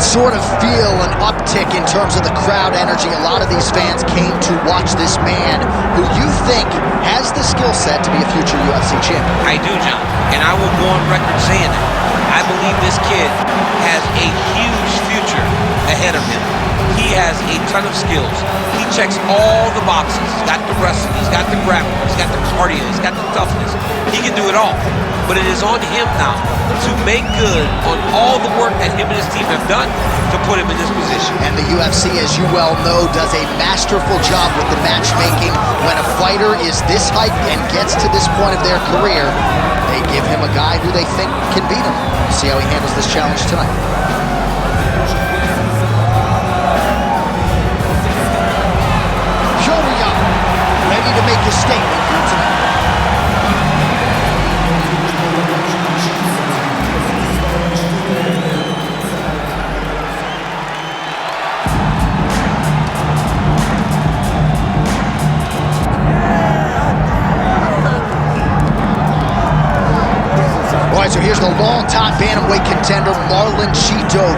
sort of feel an uptick in terms of the crowd energy. A lot of these fans came to watch this man who you think has the skill set to be a future UFC champion. I do, John, and I will go on record saying that. I believe this kid has a huge future ahead of him. He has a ton of skills. He checks all the boxes. He's got the wrestling, he's got the grappling, he's got the cardio, he's got the toughness. He can do it all. But it is on him now to make good on all the work that him and his team have done to put him in this position. And the UFC, as you well know, does a masterful job with the matchmaking. When a fighter is this hyped and gets to this point of their career, they give him a guy who they think can beat him. See how he handles this challenge tonight. Ready to make a statement here tonight. All right, so here's the long-time bantamweight contender, Marlon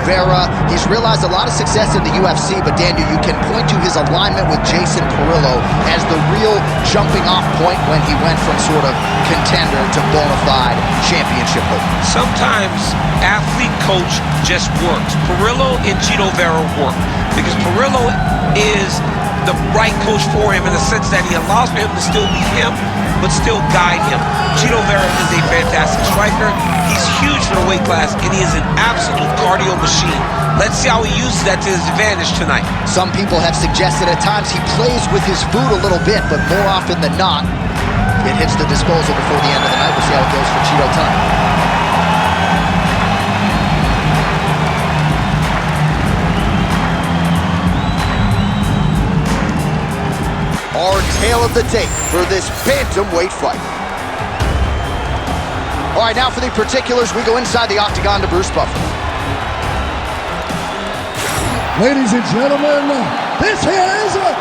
Vera. He's realized a lot of success in the UFC, but Daniel, you can point to his alignment with Jason Perillo as the real jumping-off point when he went from sort of contender to bona fide championship holder. Sometimes athlete coach just works. Perillo and Vera work because Perillo is the right coach for him in the sense that he allows for him to still be him, but still guide him. Vera is a fantastic striker. He's huge for the weight class, and he is an absolute cardio machine. Let's see how he uses that to his advantage tonight. Some people have suggested at times he plays with his food a little bit, but more often than not, it hits the disposal before the end of the night. We'll see how it goes for tonight. Our tale of the tape for this bantamweight fight. All right, now for the particulars, we go inside the octagon to Bruce Buffer. Ladies and gentlemen, this is the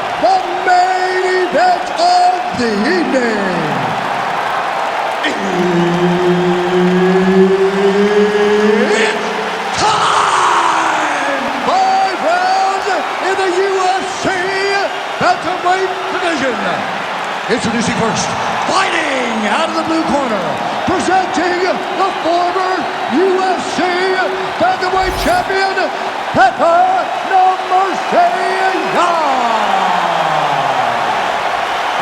main event of the evening. It's time! 5 rounds in the UFC bantamweight division. Introducing first, fighting out of the blue corner, presenting the former UFC bantamweight champion, Petr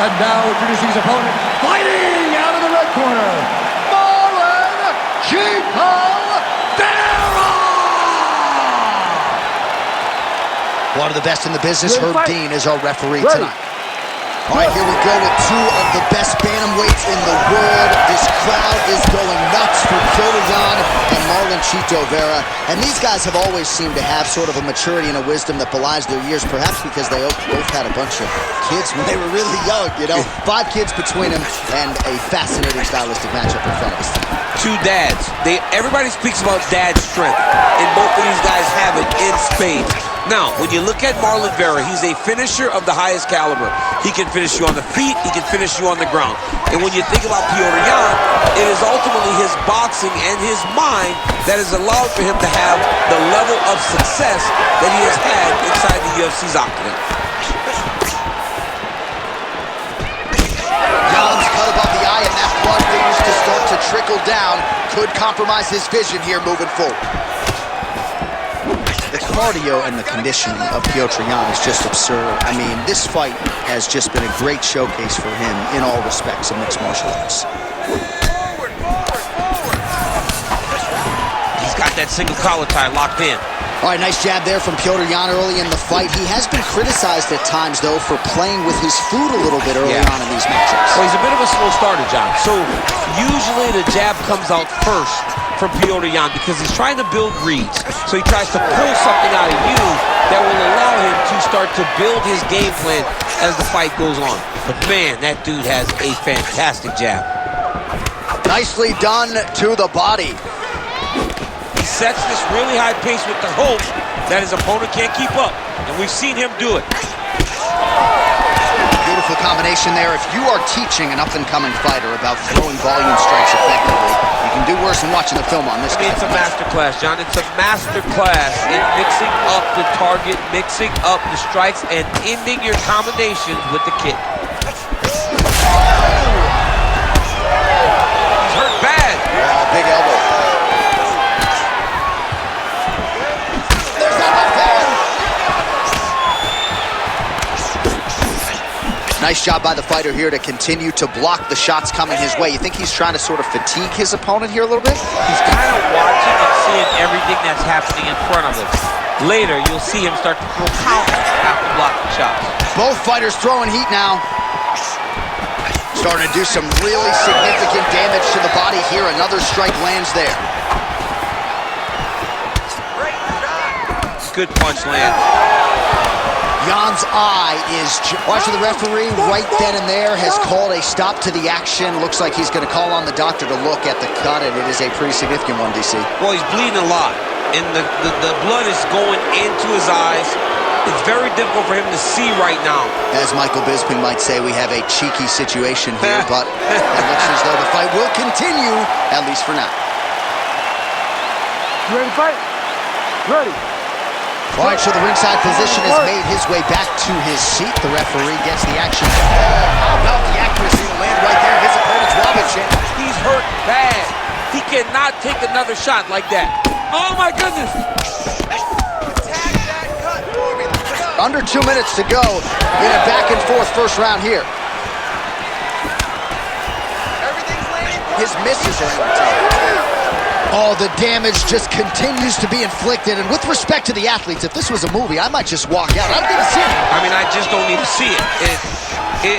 And now introducing his opponent, fighting out of the red corner, Marlon Vera! One of the best in the business, Herb Dean, is our referee tonight. All right, here we go with 2 of the best bantamweights in the world. This crowd is going nuts for Petr and Marlon Vera. And these guys have always seemed to have sort of a maturity and a wisdom that belies their years, perhaps because they both had a bunch of kids when they were really young, you know. 5 kids between them and a fascinating stylistic matchup in front of us. 2 dads. Everybody speaks about dad strength, and both of these guys have it in spades. Now, when you look at Marlon Vera, he's a finisher of the highest caliber. He can finish you on the feet, he can finish you on the ground. And when you think about Petr, it is ultimately his boxing and his mind that has allowed for him to have the level of success that he has had inside the UFC's octagon. Jan's cut above the eye, and that blood begins to start to trickle down. Could compromise his vision here moving forward. The cardio and the conditioning of Petr is just absurd. I mean, this fight has just been a great showcase for him in all respects of mixed martial arts. He's got that single collar tie locked in. All right, nice jab there from Petr early in the fight. He has been criticized at times, though, for playing with his food a little bit early on in these matchups. Well, he's a bit of a slow starter, John. So usually the jab comes out first from Petr because he's trying to build reads. So he tries to pull something out of you that will allow him to start to build his game plan as the fight goes on. But man, that dude has a fantastic jab. Nicely done to the body. He sets this really high pace with the hope that his opponent can't keep up. And we've seen him do it. Beautiful combination. combination there. If you are teaching an up-and-coming fighter about throwing volume strikes effectively, you can do worse than watching the film on this guy. It's a master class, John. It's a master class in mixing up the target, mixing up the strikes, and ending your combinations with the kick. He's hurt bad. Yeah, big elbow. There's that left hand. Nice job by the fighter here to continue to block the shots coming his way. You think he's trying to sort of fatigue his opponent here a little bit? He's kind of watching and seeing everything that's happening in front of him. Later, you'll see him start to throw counters after blocking shots. Both fighters throwing heat now. Starting to do some really significant damage to the body here. Another strike lands there. Good punch lands. Jan's eye is... Watching the referee right then and there has called a stop to the action. Looks like he's going to call on the doctor to look at the cut, and it is a pretty significant one, DC. Well, he's bleeding a lot, and the blood is going into his eyes. It's very difficult for him to see right now. As Michael Bisping might say, we have a cheeky situation here, but it looks as though the fight will continue, at least for now. You ready to fight? Ready. All right, so the ringside position has made his way back to his seat. The referee gets the action. How about the accuracy to land right there? His opponent's wobbling chin. He's hurt bad. He cannot take another shot like that. Oh, my goodness. Under 2 minutes to go in a back-and-forth first round here. His misses are empty. Oh, the damage just continues to be inflicted. And with respect to the athletes, if this was a movie, I might just walk out. I'm going to see it. I mean, I just don't need to see it.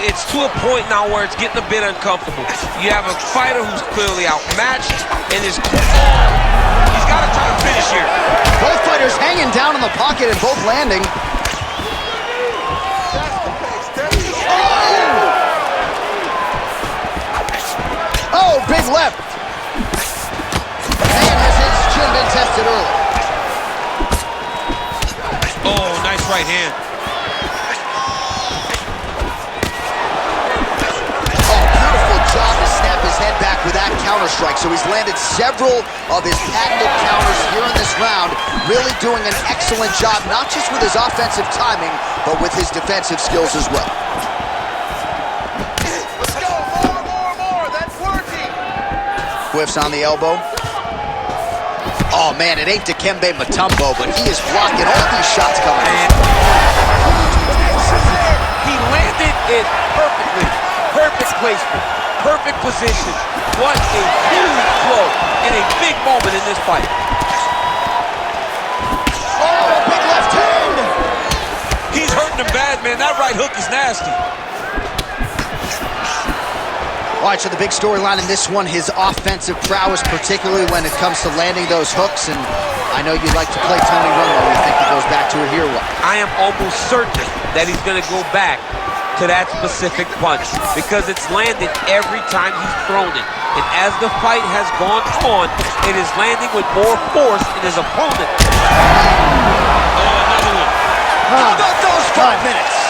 It's to a point now where it's getting a bit uncomfortable. You have a fighter who's clearly outmatched, and he's got to try to finish here. Both fighters hanging down in the pocket and both landing. Oh, big left. Man, has his chin been tested early. Oh, nice right hand. Oh, beautiful job to snap his head back with that counter strike. So he's landed several of his patented counters here in this round, really doing an excellent job, not just with his offensive timing, but with his defensive skills as well. Let's go, more, that's working. Whiffs on the elbow. Oh, man, it ain't Dikembe Mutombo, but he is blocking all these shots coming in. He landed it perfectly. Perfect placement. Perfect position. What a huge blow in a big moment in this fight. Oh, big left hand! He's hurting him bad, man. That right hook is nasty. All right, so the big storyline in this one, his offensive prowess, particularly when it comes to landing those hooks. And I know you like to play Tony Romo. You think he goes back to it here? What? I am almost certain that he's going to go back to that specific punch because it's landed every time he's thrown it. And as the fight has gone on, it is landing with more force in his opponent. Oh, another one. How about those 5 minutes?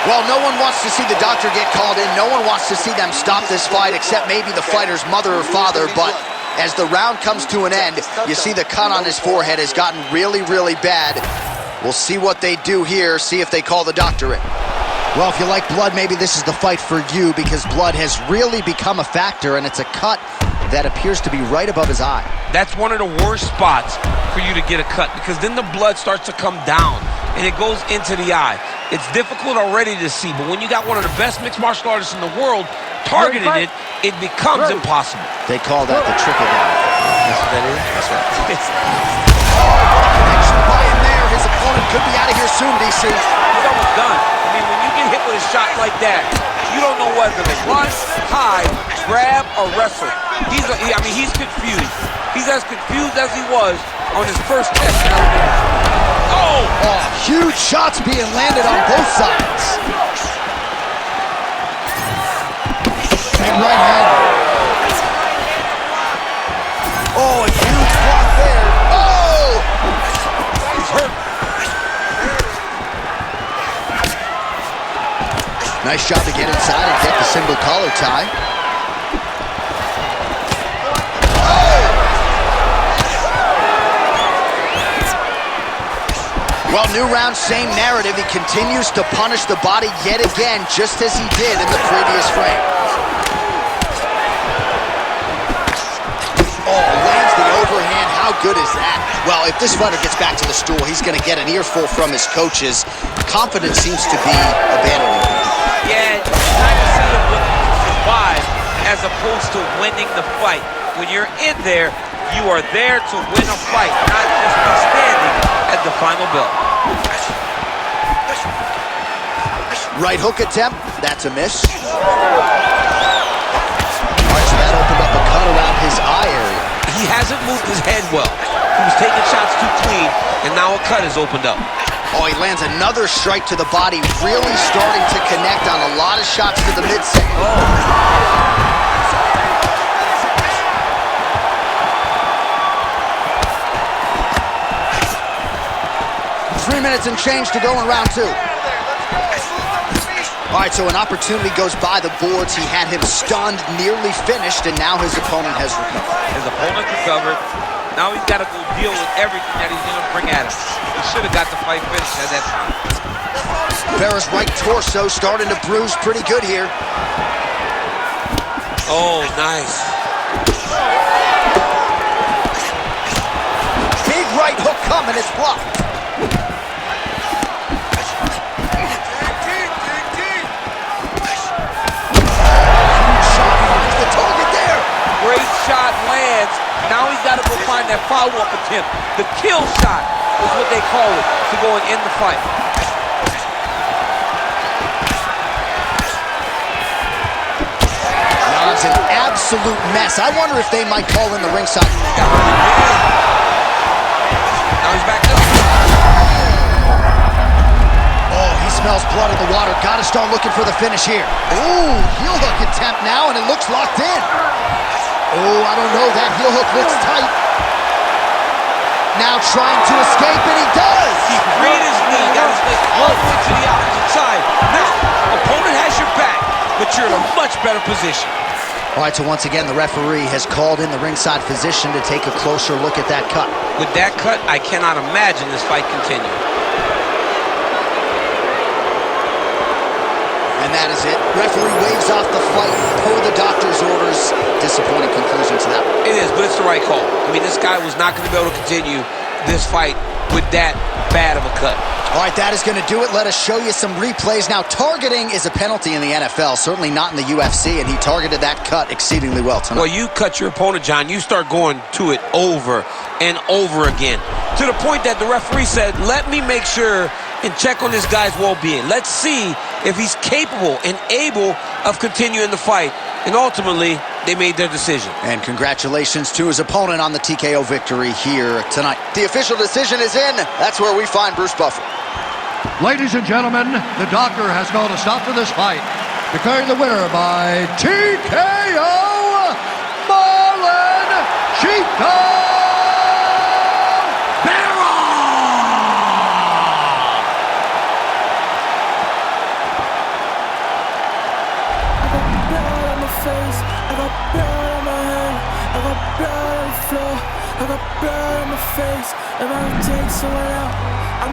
Well, no one wants to see the doctor get called in. No one wants to see them stop this fight except maybe the fighter's mother or father. But as the round comes to an end, you see the cut on his forehead has gotten really, really bad. We'll see what they do here, see if they call the doctor in. Well, if you like blood, maybe this is the fight for you because blood has really become a factor, and it's a cut that appears to be right above his eye. That's one of the worst spots for you to get a cut because then the blood starts to come down and it goes into the eye. It's difficult already to see, but when you got one of the best mixed martial artists in the world targeting it, it becomes impossible. They call that the trickle down. That's what that is? That's right. Connection by him there. His opponent could be out of here soon, DC. He's almost done. I mean, when you get hit with a shot like that, you don't know whether to run, hide, grab, or wrestle. He's confused. He's as confused as he was on his first test. Oh! Huge shots being landed on both sides. And right hand. Oh, a huge block there. Oh! He's hurt. Nice job to get inside and get the single collar tie. Well, new round, same narrative. He continues to punish the body yet again, just as he did in the previous frame. Oh, lands the overhand. How good is that? Well, if this fighter gets back to the stool, he's going to get an earful from his coaches. Confidence seems to be abandoning him. Yeah, you kind of see him looking to survive as opposed to winning the fight. When you're in there, you are there to win a fight, not just be standing at the final bell. Right hook attempt, that's a miss. All right, so that opened up a cut around his eye area. He hasn't moved his head well. He was taking shots too clean, and now a cut has opened up. Oh, he lands another strike to the body, really starting to connect on a lot of shots to the midsection. Oh. 3 minutes and change to go in round 2. All right, so an opportunity goes by the boards. He had him stunned, nearly finished, and now his opponent has recovered. His opponent recovered. Now he's got to go deal with everything that he's going to bring at him. He should have got the fight finished at that time. Vera's right torso starting to bruise pretty good here. Oh, nice. Big right hook coming, it's blocked. Great shot lands. Now he's got to go find that follow-up attempt. The kill shot is what they call it to go and end the fight. Now it's an absolute mess. I wonder if they might call in the ringside. Now he's back up. Oh, he smells blood in the water. Got to start looking for the finish here. Ooh, heel hook attempt now, and it looks locked in. Oh, I don't know. That heel hook looks tight. Now trying to escape, and he does. He freed his knee, got his leg all the way to the opposite side. Now, opponent has your back, but you're in a much better position. All right, so once again, the referee has called in the ringside physician to take a closer look at that cut. With that cut, I cannot imagine this fight continuing. And that is it. Referee waves off the fight per the doctor's orders. Disappointing conclusion to that. It is, but it's the right call. I mean, this guy was not going to be able to continue this fight with that bad of a cut. All right, that is going to do it. Let us show you some replays. Now, targeting is a penalty in the NFL, certainly not in the UFC, and he targeted that cut exceedingly well tonight. Well, you cut your opponent, John. You start going to it over and over again, to the point that the referee said, let me make sure and check on this guy's well-being. Let's see if he's capable and able of continuing the fight. And ultimately, they made their decision. And congratulations to his opponent on the TKO victory here tonight. The official decision is in. That's where we find Bruce Buffer. Ladies and gentlemen, the doctor has called a stop to this fight, declaring the winner by TKO, Marlon Chico Vera! I got blood on my hand, I got blood on the floor, I got blood on my face. If I take someone out, I'm